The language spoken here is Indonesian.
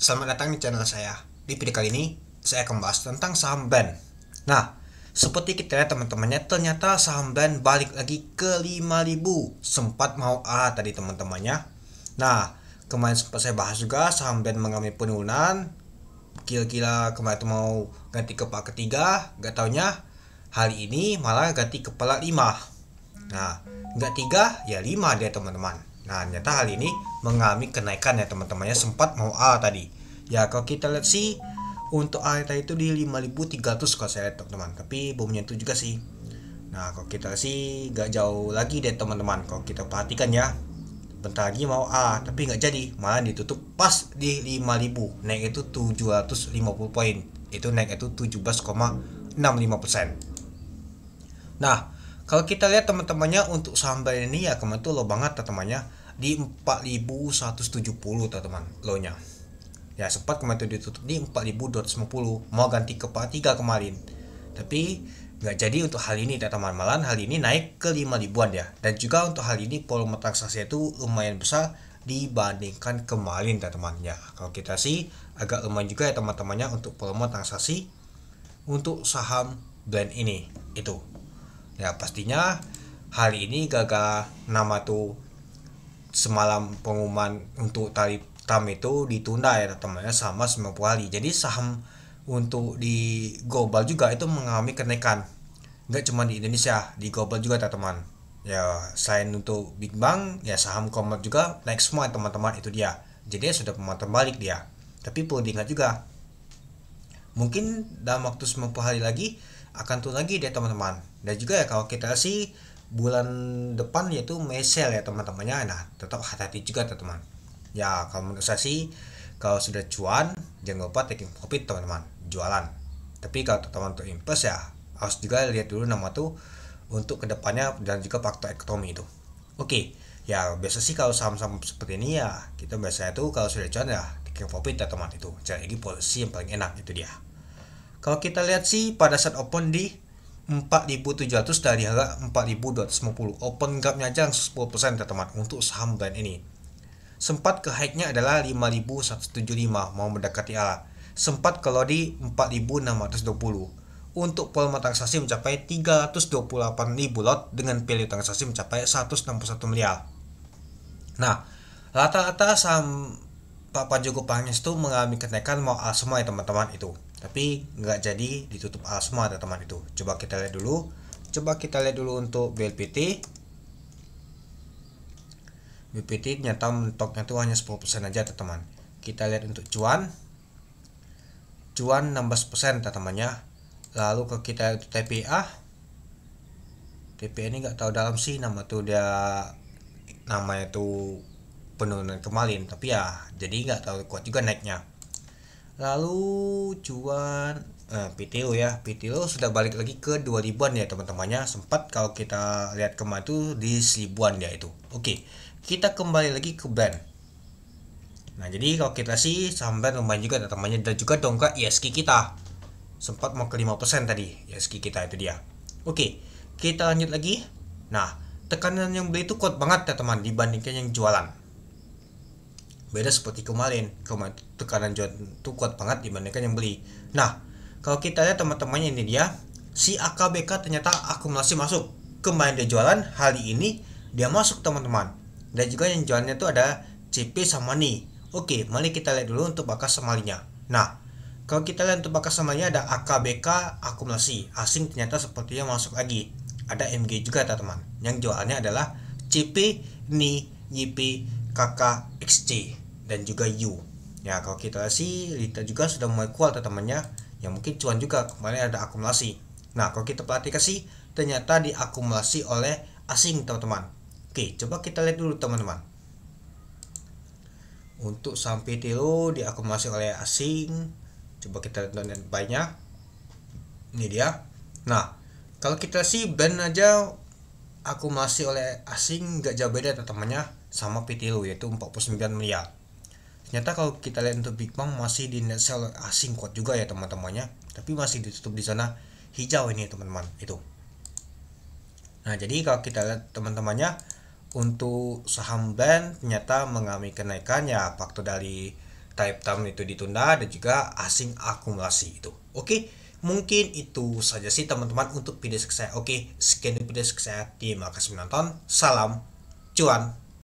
Selamat datang di channel saya. Di video kali ini, saya akan membahas tentang saham BAN. Nah, seperti kita lihat teman-temannya, ternyata saham BAN balik lagi ke 5.000. Sempat mau tadi teman-temannya. Nah, kemarin sempat saya bahas juga saham BAN mengalami penurunan. Kira-kira kemarin itu mau ganti kepala ketiga, gak taunya hari ini malah ganti kepala 5. Nah, nggak 3 ya 5 dia teman-teman. Nah, ternyata hal ini mengalami kenaikan ya teman-temannya, sempat mau tadi. Ya, kalau kita lihat sih untuk tadi itu di 5.300 kalau saya lihat teman-teman, tapi belum menyentuh juga sih. Nah, kalau kita sih nggak jauh lagi deh teman-teman. Kalau kita perhatikan ya, bentar lagi mau tapi nggak jadi, malah ditutup pas di 5.000, naik itu 750 poin, itu naik itu 17,65%. Nah, kalau kita lihat teman-temannya untuk saham BAN ini ya kemarin tuh low banget teman-temannya di 4.170 teman-teman low-nya. Ya sempat kemarin tuh ditutup di 4.250, mau ganti ke 43 kemarin. Tapi nggak jadi untuk hal ini teman-teman, malahan hal ini naik ke 5 ribuan ya. Dan juga untuk hal ini volume transaksi itu lumayan besar dibandingkan kemarin teman-teman ya. Kalau kita sih agak lumayan juga ya teman-temannya untuk volume transaksi untuk saham BAN ini itu. Ya pastinya hari ini gagal nama tuh semalam pengumuman untuk tarif TAM itu ditunda ya teman-teman sama 90 hari. Jadi saham untuk di global juga itu mengalami kenaikan. Nggak cuma di Indonesia, di global juga teman-teman. Ya selain untuk Big Bang, ya saham Commerce juga naik semua teman-teman, itu dia. Jadi sudah pemantauan balik dia. Tapi perlu diingat juga, mungkin dalam waktu 90 hari lagi akan turun lagi deh teman-teman. Dan juga ya kalau kita sih bulan depan yaitu Mei sale ya teman-temannya. Nah tetap hati-hati juga teman-teman ya. Kalau menurut saya sih, kalau sudah cuan jangan lupa taking profit teman-teman, jualan. Tapi kalau teman-teman untuk invest ya harus juga lihat dulu nama tuh untuk kedepannya dan juga faktor ekonomi itu. Oke ya, biasa sih kalau saham-saham seperti ini ya kita biasanya tuh kalau sudah cuan ya taking profit ya teman, itu jadi polisi yang paling enak itu dia. Kalau kita lihat sih pada saat open di 4.700 dari harga 4.250, open gapnya aja 10% teman-teman untuk saham BAN ini. Sempat ke high-nya adalah 5.175, mau mendekati ala. Sempat kalau di 4.620. Untuk volume transaksi mencapai 328.000 lot dengan value transaksi mencapai 161 miliar. Nah, rata-rata saham Pak Joko Pangis itu mengalami kenaikan mau semua ya teman-teman itu. Tapi nggak jadi ditutup semua teman-teman itu. Coba kita lihat dulu. Untuk BLPT. BLPT ternyata mentoknya itu hanya 10% aja teman-teman. Kita lihat untuk cuan. Cuan 16% teman-temannya. Lalu ke kita itu TPA. TPA ini nggak tahu dalam sih nama tuh dia, namanya tuh penurunan kemarin, tapi ya jadi nggak terlalu kuat juga naiknya. Lalu cuan PTO ya, PTO sudah balik lagi ke 2000-an ya teman-temannya. Sempat kalau kita lihat kemarin tuh di 1000-an ya itu. Oke, kita kembali lagi ke BAN. Nah jadi kalau kita sih saham BAN lumayan juga teman-temannya, dan juga dongkrak ISG kita sempat mau ke 5% tadi ISG kita itu dia. Oke, kita lanjut lagi. Nah, tekanan yang beli itu kuat banget ya teman dibandingkan yang jualan. Beda seperti kemarin tekanan jual itu kuat banget dibandingkan yang beli. Nah, kalau kita lihat teman-temannya ini dia, si AKBK ternyata akumulasi masuk. Kemarin dia jualan, hari ini dia masuk teman-teman. Dan juga yang jualnya itu ada CP sama NI. Oke, mari kita lihat dulu untuk bakas semalinya. Nah, kalau kita lihat untuk bakas semalinya ada AKBK akumulasi asing, ternyata sepertinya masuk lagi. Ada MG juga teman-teman. Yang jualnya adalah CP, NI, YP, KK, XC dan juga U. Ya kalau kita sih Lita juga sudah mulai kuat teman-temannya, yang mungkin cuan juga kemarin ada akumulasi. Nah kalau kita perhatikan sih ternyata diakumulasi oleh asing teman-teman. Oke, coba kita lihat dulu teman-teman. Untuk saham PTO diakumulasi oleh asing, coba kita lihat banyak. Ini dia. Nah kalau kita sih BAN aja akumulasi oleh asing nggak jauh beda teman-temannya sama PTO, yaitu 49 miliar. Ternyata kalau kita lihat untuk Big Bang masih di net sell asing kuat juga ya teman-temannya, tapi masih ditutup di zona hijau ini teman-teman itu. Nah jadi kalau kita lihat teman-temannya untuk saham BAN ternyata mengalami kenaikan ya, faktor dari type time itu ditunda, dan juga asing akumulasi itu. Oke, mungkin itu saja sih teman-teman untuk video saya. Oke, sekian video saya. Terima kasih menonton. Salam cuan.